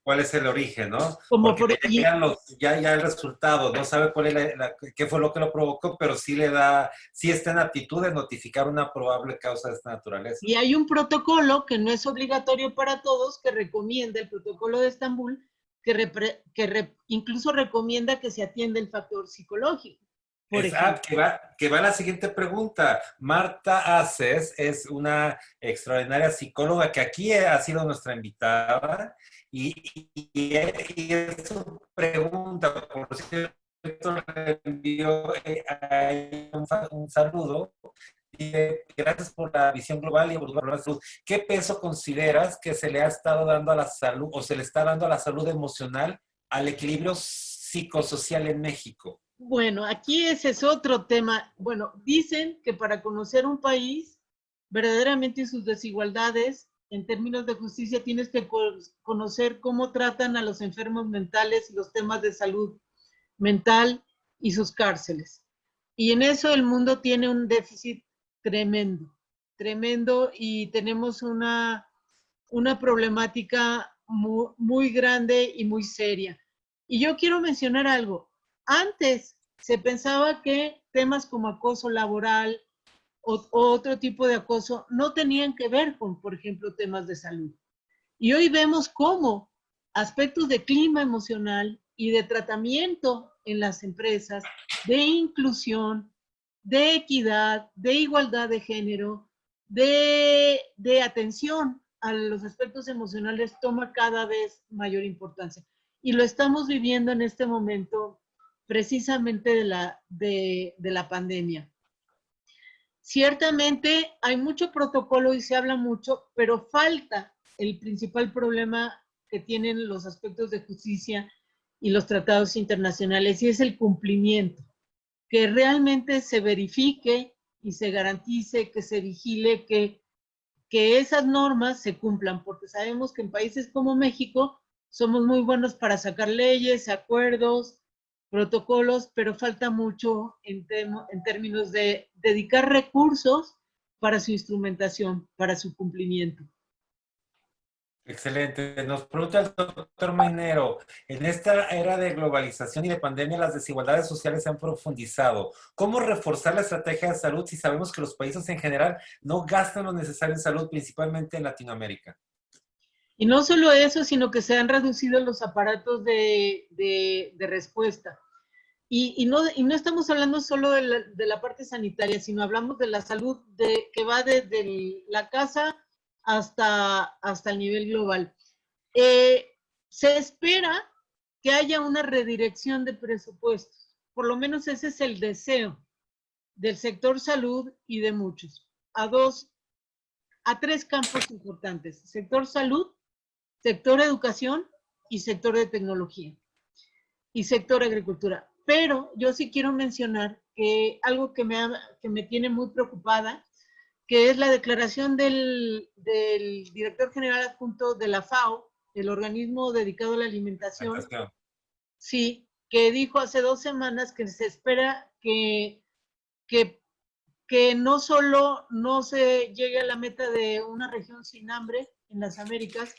cuál es el origen, ¿no? Como Porque ya el resultado, no sabe cuál es qué fue lo que lo provocó, pero sí está en aptitud de notificar una probable causa de esta naturaleza. Y hay un protocolo que no es obligatorio para todos, que recomienda el protocolo de Estambul, incluso recomienda que se atienda el factor psicológico. Que va a la siguiente pregunta. Marta Aces es una extraordinaria psicóloga que aquí ha sido nuestra invitada y su pregunta, por cierto, le envió un saludo. Gracias por la visión global y por la salud. ¿Qué peso consideras que se le ha estado dando a la salud o se le está dando a la salud emocional, al equilibrio psicosocial en México? Bueno, aquí ese es otro tema. Bueno, dicen que para conocer un país verdaderamente sus desigualdades en términos de justicia tienes que conocer cómo tratan a los enfermos mentales y los temas de salud mental y sus cárceles. Y en eso el mundo tiene un déficit tremendo, tremendo, y tenemos una problemática muy grande y muy seria. Y yo quiero mencionar algo. Antes se pensaba que temas como acoso laboral o otro tipo de acoso no tenían que ver con, por ejemplo, temas de salud. Y hoy vemos cómo aspectos de clima emocional y de tratamiento en las empresas, de inclusión, de equidad, de igualdad de género, de atención a los aspectos emocionales toma cada vez mayor importancia. Y lo estamos viviendo en este momento precisamente de la pandemia. Ciertamente hay mucho protocolo y se habla mucho, pero falta el principal problema que tienen los aspectos de justicia y los tratados internacionales, y es el cumplimiento, que realmente se verifique y se garantice, que se vigile que esas normas se cumplan, porque sabemos que en países como México somos muy buenos para sacar leyes, acuerdos, protocolos, pero falta mucho en términos de dedicar recursos para su instrumentación, para su cumplimiento. Excelente. Nos pregunta el doctor Mainero, en esta era de globalización y de pandemia, las desigualdades sociales se han profundizado. ¿Cómo reforzar la estrategia de salud si sabemos que los países en general no gastan lo necesario en salud, principalmente en Latinoamérica? Y no solo eso, sino que se han reducido los aparatos de respuesta. Y no estamos hablando solo de la parte sanitaria, sino hablamos de la salud que va desde la casa hasta el nivel global. Se espera que haya una redirección de presupuestos. Por lo menos ese es el deseo del sector salud y de muchos. A tres campos importantes: sector salud, sector educación y sector de tecnología y sector agricultura. Pero yo sí quiero mencionar que algo que me tiene muy preocupada, que es la declaración del director general adjunto de la FAO, el organismo dedicado a la alimentación, sí, que dijo hace 2 semanas que se espera que no solo no se llegue a la meta de una región sin hambre en las Américas,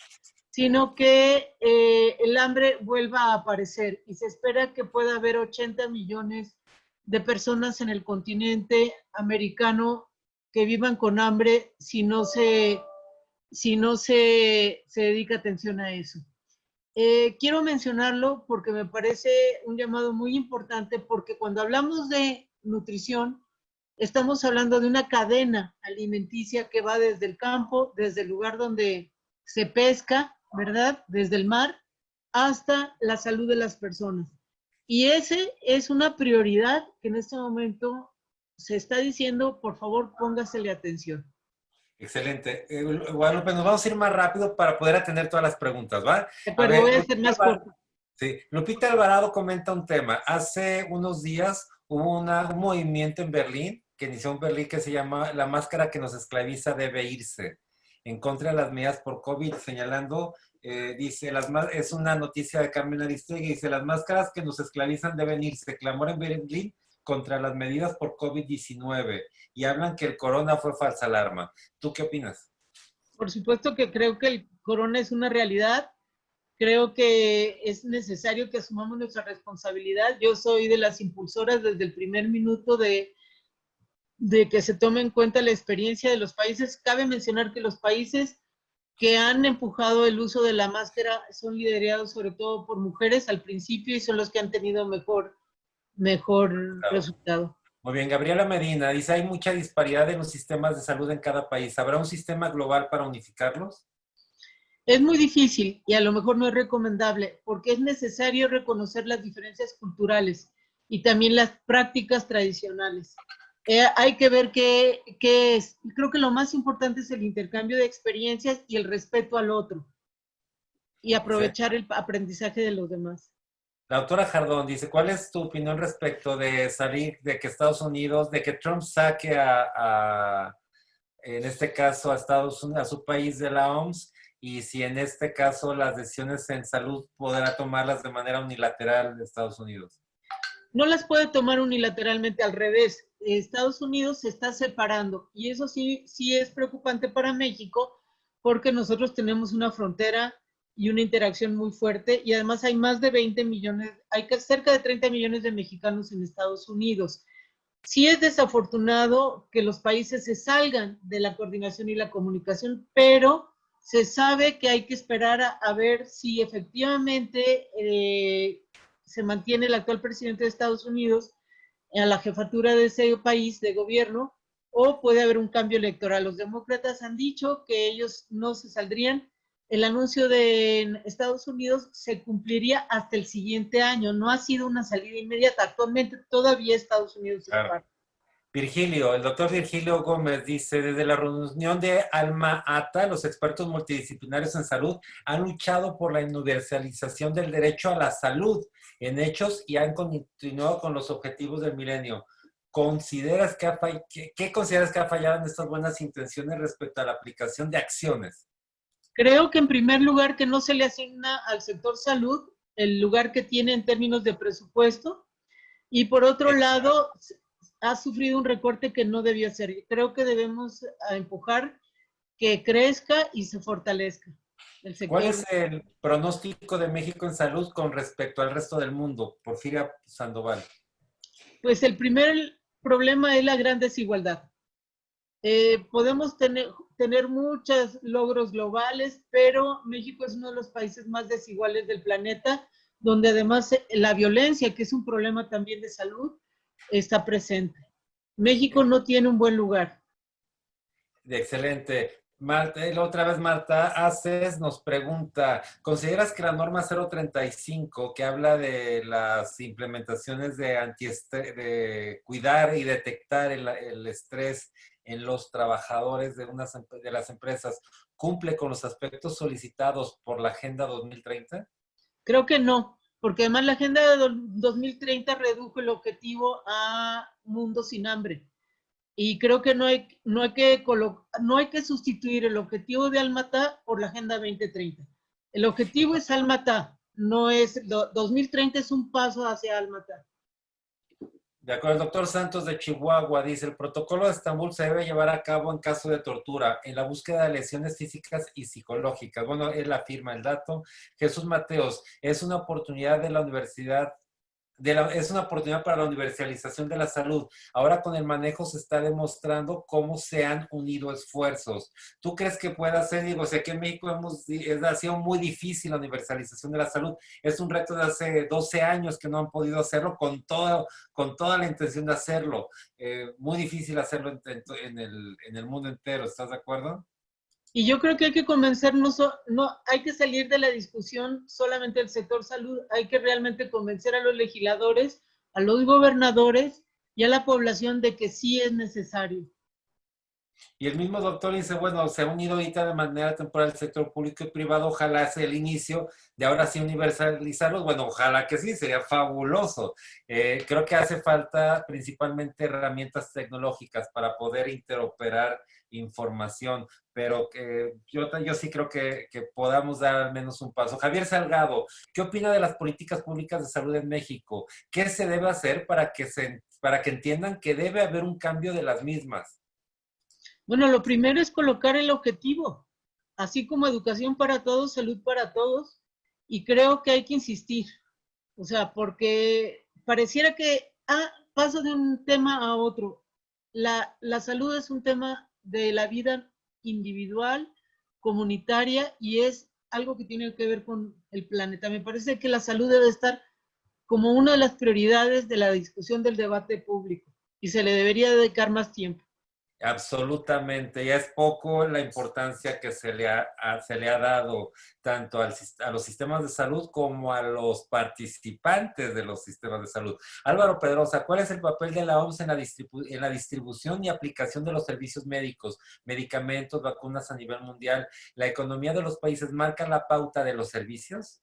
sino que el hambre vuelva a aparecer, y se espera que pueda haber 80 millones de personas en el continente americano que vivan con hambre si no se dedica atención a eso. Quiero mencionarlo porque me parece un llamado muy importante, porque cuando hablamos de nutrición, estamos hablando de una cadena alimenticia que va desde el campo, desde el lugar donde se pesca, ¿verdad? Desde el mar hasta la salud de las personas. Y ese es una prioridad que en este momento se está diciendo, por favor, póngasele atención. Excelente. Guadalupe, nos vamos a ir más rápido para poder atender todas las preguntas, ¿va? De A acuerdo, ver, voy a ser más corto. sí, Lupita Alvarado comenta un tema. Hace unos días hubo un movimiento en Berlín, que inició en Berlín, que se llama "La máscara que nos esclaviza debe irse", en contra de las medidas por COVID, señalando, dice, es una noticia de Carmen Aristegui, dice, las máscaras que nos esclavizan deben irse. Clamor en Berlín contra las medidas por COVID-19. Y hablan que el corona fue falsa alarma. ¿Tú qué opinas? Por supuesto que creo que el corona es una realidad. Creo que es necesario que asumamos nuestra responsabilidad. Yo soy de las impulsoras desde el primer minuto de que se tome en cuenta la experiencia de los países. Cabe mencionar que los países que han empujado el uso de la máscara son liderados sobre todo por mujeres al principio y son los que han tenido mejor resultado. Muy bien, Gabriela Medina dice, hay mucha disparidad en los sistemas de salud en cada país. ¿Habrá un sistema global para unificarlos? Es muy difícil y a lo mejor no es recomendable porque es necesario reconocer las diferencias culturales y también las prácticas tradicionales. Hay que ver qué es. Creo que lo más importante es el intercambio de experiencias y el respeto al otro y aprovechar el aprendizaje de los demás. La doctora Jardón dice, ¿cuál es tu opinión respecto de salir, de que Estados Unidos, de que Trump saque en este caso a Estados Unidos, a su país de la OMS, y si en este caso las decisiones en salud podrá tomarlas de manera unilateral de Estados Unidos? No las puede tomar unilateralmente, al revés. Estados Unidos se está separando y eso sí es preocupante para México porque nosotros tenemos una frontera y una interacción muy fuerte y además hay más de 20 millones, hay cerca de 30 millones de mexicanos en Estados Unidos. Sí es desafortunado que los países se salgan de la coordinación y la comunicación, pero se sabe que hay que esperar a ver si efectivamente se mantiene el actual presidente de Estados Unidos a la jefatura de ese país de gobierno o puede haber un cambio electoral. Los demócratas han dicho que ellos no se saldrían. El anuncio de Estados Unidos se cumpliría hasta el siguiente año. No ha sido una salida inmediata. Actualmente todavía Estados Unidos es parte. Virgilio, el doctor Virgilio Gómez dice, desde la reunión de Alma Ata, los expertos multidisciplinarios en salud han luchado por la universalización del derecho a la salud en hechos y han continuado con los objetivos del milenio. ¿Qué consideras que ha fallado en estas buenas intenciones respecto a la aplicación de acciones? Creo que en primer lugar que no se le asigna al sector salud el lugar que tiene en términos de presupuesto y por otro lado ha sufrido un recorte que no debía ser. Creo que debemos empujar que crezca y se fortalezca el sector. ¿Cuál es el pronóstico de México en salud con respecto al resto del mundo? Porfiria Sandoval. Pues el primer problema es la gran desigualdad. Podemos tener muchos logros globales, pero México es uno de los países más desiguales del planeta, donde además la violencia, que es un problema también de salud, está presente. México no tiene un buen lugar. Excelente. Marta, otra vez Marta Aces nos pregunta, ¿consideras que la norma 035 que habla de las implementaciones de cuidar y detectar el estrés en los trabajadores de las empresas cumple con los aspectos solicitados por la Agenda 2030? Creo que no, porque además la Agenda 2030 redujo el objetivo a mundo sin hambre. Y creo que no hay que sustituir el objetivo de Almatá por la Agenda 2030. El objetivo es Almatá, no es 2030 es un paso hacia Almatá. De acuerdo, el doctor Santos de Chihuahua dice, el protocolo de Estambul se debe llevar a cabo en caso de tortura, en la búsqueda de lesiones físicas y psicológicas. Bueno, él afirma el dato. Jesús Mateos, es una oportunidad de la universidad, es una oportunidad para la universalización de la salud. Ahora con el manejo se está demostrando cómo se han unido esfuerzos. ¿Tú crees que pueda ser? Digo, sé que en México ha sido muy difícil la universalización de la salud. Es un reto de hace 12 años que no han podido hacerlo con toda la intención de hacerlo. Muy difícil hacerlo en el mundo entero. ¿Estás de acuerdo? Y yo creo que hay que convencernos, no hay que salir de la discusión solamente del sector salud, hay que realmente convencer a los legisladores, a los gobernadores y a la población de que sí es necesario. Y el mismo doctor dice, bueno, se ha unido ahorita de manera temporal el sector público y privado, ojalá sea el inicio de ahora sí universalizarlos, bueno, ojalá que sí, sería fabuloso. Creo que hace falta principalmente herramientas tecnológicas para poder interoperar información, pero yo sí creo que podamos dar al menos un paso. Javier Salgado, ¿qué opina de las políticas públicas de salud en México? ¿Qué se debe hacer para que entiendan que debe haber un cambio de las mismas? Bueno, lo primero es colocar el objetivo, así como educación para todos, salud para todos, y creo que hay que insistir, o sea, porque pareciera que paso de un tema a otro. La salud es un tema de la vida individual, comunitaria, y es algo que tiene que ver con el planeta. Me parece que la salud debe estar como una de las prioridades de la discusión del debate público, y se le debería dedicar más tiempo. Absolutamente, ya es poco la importancia que se le ha dado tanto a los sistemas de salud como a los participantes de los sistemas de salud. Álvaro Pedrosa, ¿cuál es el papel de la OMS en la distribución y aplicación de los servicios médicos, medicamentos, vacunas a nivel mundial? ¿La economía de los países marca la pauta de los servicios?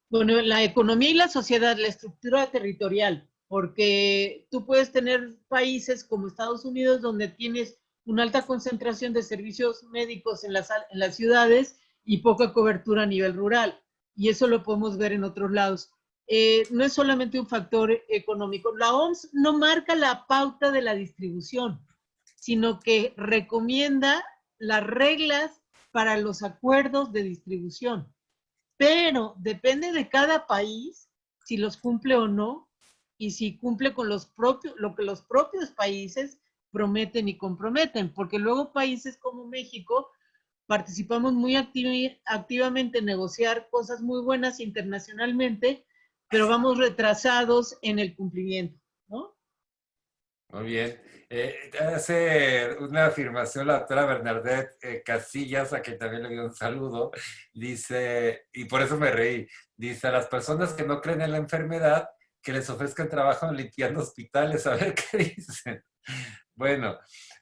Bueno, la economía y la sociedad, la estructura territorial, porque tú puedes tener países como Estados Unidos donde tienes una alta concentración de servicios médicos en las ciudades y poca cobertura a nivel rural. Y eso lo podemos ver en otros lados. No es solamente un factor económico. La OMS no marca la pauta de la distribución, sino que recomienda las reglas para los acuerdos de distribución, pero depende de cada país si los cumple o no y si cumple con lo que los propios países prometen y comprometen, porque luego países como México participamos muy activamente en negociar cosas muy buenas internacionalmente, pero vamos retrasados en el cumplimiento, ¿no? Muy bien. Hace una afirmación la doctora Bernadette Casillas, a quien también le doy un saludo, dice, y por eso me reí, dice a las personas que no creen en la enfermedad, que les ofrezcan trabajo limpiando hospitales, a ver qué dicen. Bueno,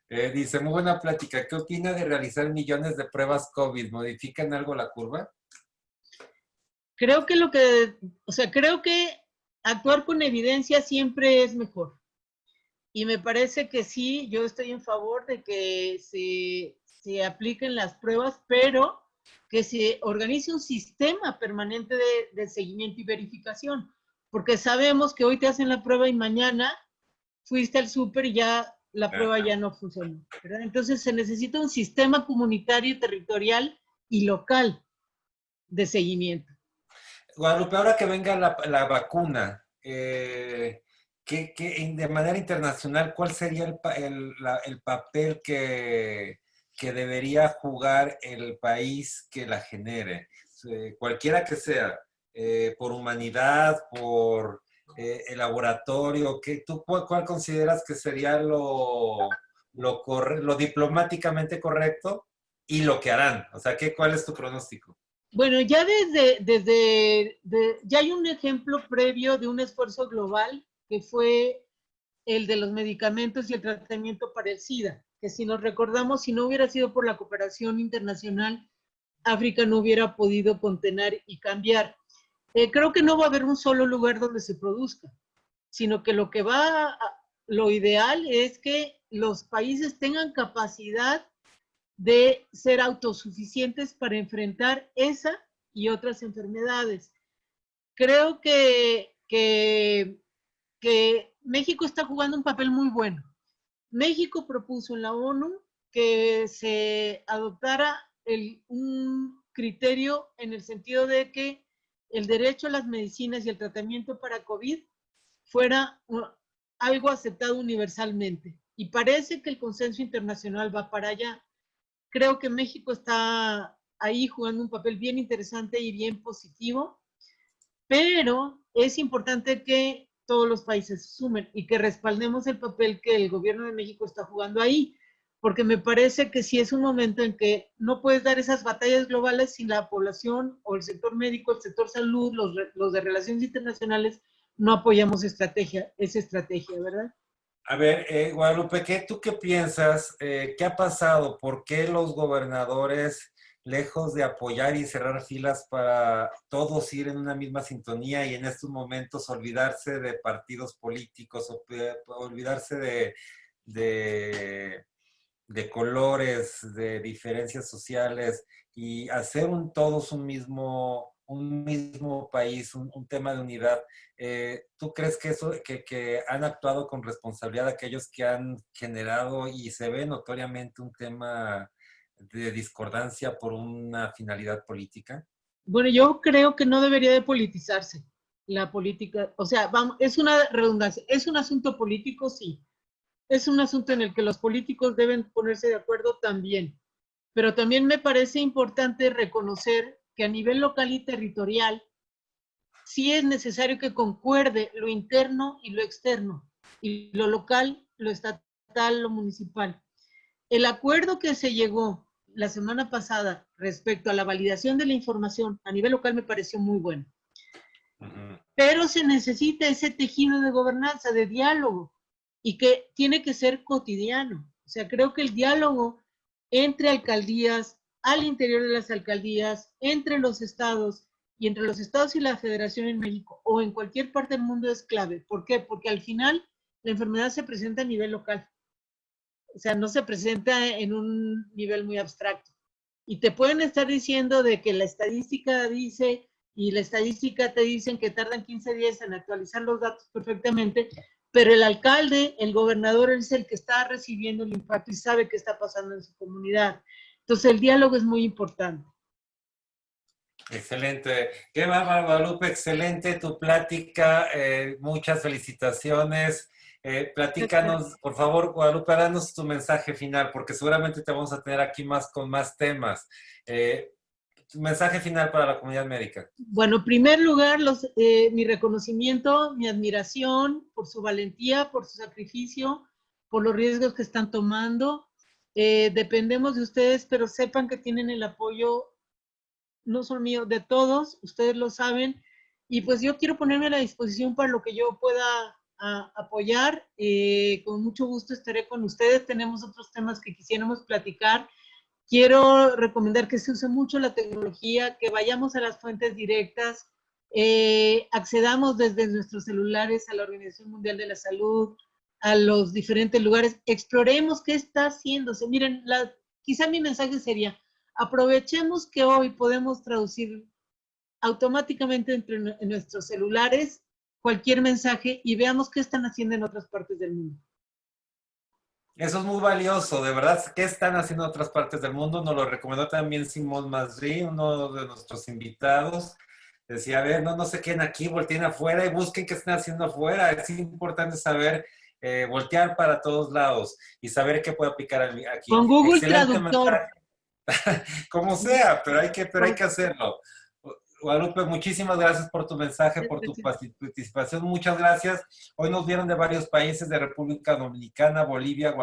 dice, muy buena plática, ¿qué opina de realizar millones de pruebas COVID? ¿Modifican algo la curva? Creo que creo que actuar con evidencia siempre es mejor. Y me parece que sí, yo estoy en favor de que se apliquen las pruebas, pero que se organice un sistema permanente de seguimiento y verificación, porque sabemos que hoy te hacen la prueba y mañana fuiste al súper y ya la prueba ya no funcionó, ¿verdad? Entonces se necesita un sistema comunitario, territorial y local de seguimiento. Guadalupe, ahora que venga la vacuna, de manera internacional, ¿cuál sería el papel que debería jugar el país que la genere? Cualquiera que sea, por humanidad, por el laboratorio, ¿cuál consideras que sería lo diplomáticamente correcto y lo que harán? O sea, ¿cuál es tu pronóstico? Bueno, ya ya hay un ejemplo previo de un esfuerzo global que fue el de los medicamentos y el tratamiento para el SIDA, que si nos recordamos, si no hubiera sido por la cooperación internacional, África no hubiera podido contener y cambiar. Creo que no va a haber un solo lugar donde se produzca, sino que lo ideal es que los países tengan capacidad de ser autosuficientes para enfrentar esa y otras enfermedades. Creo que México está jugando un papel muy bueno. México propuso en la ONU que se adoptara un criterio en el sentido de que el derecho a las medicinas y el tratamiento para COVID fuera algo aceptado universalmente. Y parece que el consenso internacional va para allá. Creo que México está ahí jugando un papel bien interesante y bien positivo, pero es importante que todos los países sumen y que respaldemos el papel que el gobierno de México está jugando ahí, porque me parece que sí es un momento en que no puedes dar esas batallas globales sin la población o el sector médico, el sector salud, los de relaciones internacionales, no apoyamos esa estrategia, ¿verdad? A ver, Guadalupe, ¿tú qué piensas? ¿Qué ha pasado? ¿Por qué los gobernadores, lejos de apoyar y cerrar filas para todos ir en una misma sintonía y en estos momentos olvidarse de partidos políticos, olvidarse de, de colores, de diferencias sociales y hacer todos un mismo país, un tema de unidad? ¿Tú crees que que han actuado con responsabilidad aquellos que han generado y se ve notoriamente un tema de discordancia por una finalidad política? Bueno, yo creo que no debería de politizarse la política. O sea, vamos, es una redundancia. ¿Es un asunto político? Sí. Es un asunto en el que los políticos deben ponerse de acuerdo también. Pero también me parece importante reconocer que a nivel local y territorial sí es necesario que concuerde lo interno y lo externo, y lo local, lo estatal, lo municipal. El acuerdo que se llegó la semana pasada respecto a la validación de la información a nivel local me pareció muy bueno. Pero se necesita ese tejido de gobernanza, de diálogo, y que tiene que ser cotidiano. O sea, creo que el diálogo entre alcaldías, al interior de las alcaldías, entre los estados y entre los estados y la federación en México o en cualquier parte del mundo es clave. ¿Por qué? Porque al final la enfermedad se presenta a nivel local. O sea, no se presenta en un nivel muy abstracto. Y te pueden estar diciendo de que la estadística dice, y la estadística te dicen que tardan 15 días en actualizar los datos perfectamente, pero el alcalde, el gobernador es el que está recibiendo el impacto y sabe qué está pasando en su comunidad. Entonces el diálogo es muy importante. Excelente. Qué bárbaro, Guadalupe, excelente tu plática. Muchas felicitaciones. Platícanos, por favor, Guadalupe, danos tu mensaje final, porque seguramente te vamos a tener aquí con más temas. Tu mensaje final para la comunidad médica. Bueno, en primer lugar, mi reconocimiento, mi admiración por su valentía, por su sacrificio, por los riesgos que están tomando. Dependemos de ustedes, pero sepan que tienen el apoyo, no solo mío, de todos, ustedes lo saben. Y pues yo quiero ponerme a la disposición para lo que yo pueda apoyar. Con mucho gusto estaré con ustedes. Tenemos otros temas que quisiéramos platicar. Quiero recomendar que se use mucho la tecnología, que vayamos a las fuentes directas, accedamos desde nuestros celulares a la Organización Mundial de la Salud, a los diferentes lugares, exploremos qué está haciéndose. Miren, quizá mi mensaje sería, aprovechemos que hoy podemos traducir automáticamente en nuestros celulares cualquier mensaje y veamos qué están haciendo en otras partes del mundo. Eso es muy valioso, de verdad. ¿Qué están haciendo en otras partes del mundo? Nos lo recomendó también Simón Masri, uno de nuestros invitados. Decía, a ver, no se queden aquí, volteen afuera y busquen qué están haciendo afuera. Es importante saber voltear para todos lados y saber qué puede aplicar aquí. Con Google Excelente Traductor. Como sea, pero hay que hacerlo. Guadalupe, muchísimas gracias por tu mensaje, por tu participación. Muchas gracias. Hoy nos vieron de varios países, de República Dominicana, Bolivia,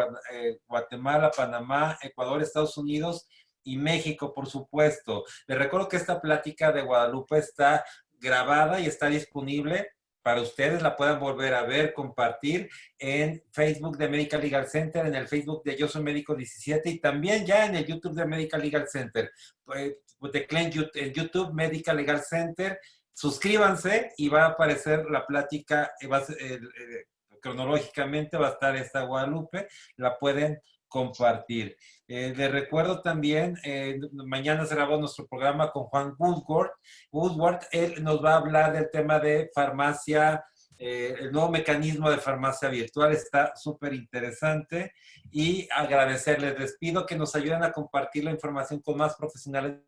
Guatemala, Panamá, Ecuador, Estados Unidos y México, por supuesto. Les recuerdo que esta plática de Guadalupe está grabada y está disponible para ustedes, la puedan volver a ver, compartir en Facebook de Medical Legal Center, en el Facebook de Yo Soy Médico 17 y también ya en el YouTube de Medical Legal Center. Tecleen en YouTube Medical Legal Center, suscríbanse y va a aparecer la plática, cronológicamente va a estar esta Guadalupe, la pueden compartir. Les recuerdo también, mañana se grabó nuestro programa con Juan Woodward. Él nos va a hablar del tema de farmacia, el nuevo mecanismo de farmacia virtual. Está súper interesante y agradecerles. Les pido que nos ayuden a compartir la información con más profesionales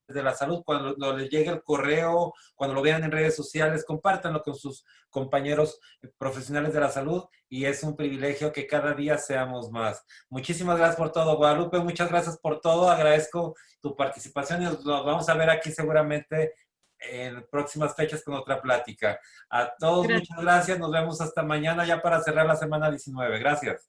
de la salud. Cuando les llegue el correo, cuando lo vean en redes sociales, compártanlo con sus compañeros profesionales de la salud y es un privilegio que cada día seamos más. Muchísimas gracias por todo, Guadalupe, muchas gracias por todo, agradezco tu participación y nos vamos a ver aquí seguramente en próximas fechas con otra plática. A todos, muchas gracias, nos vemos hasta mañana ya para cerrar la semana 19. Gracias.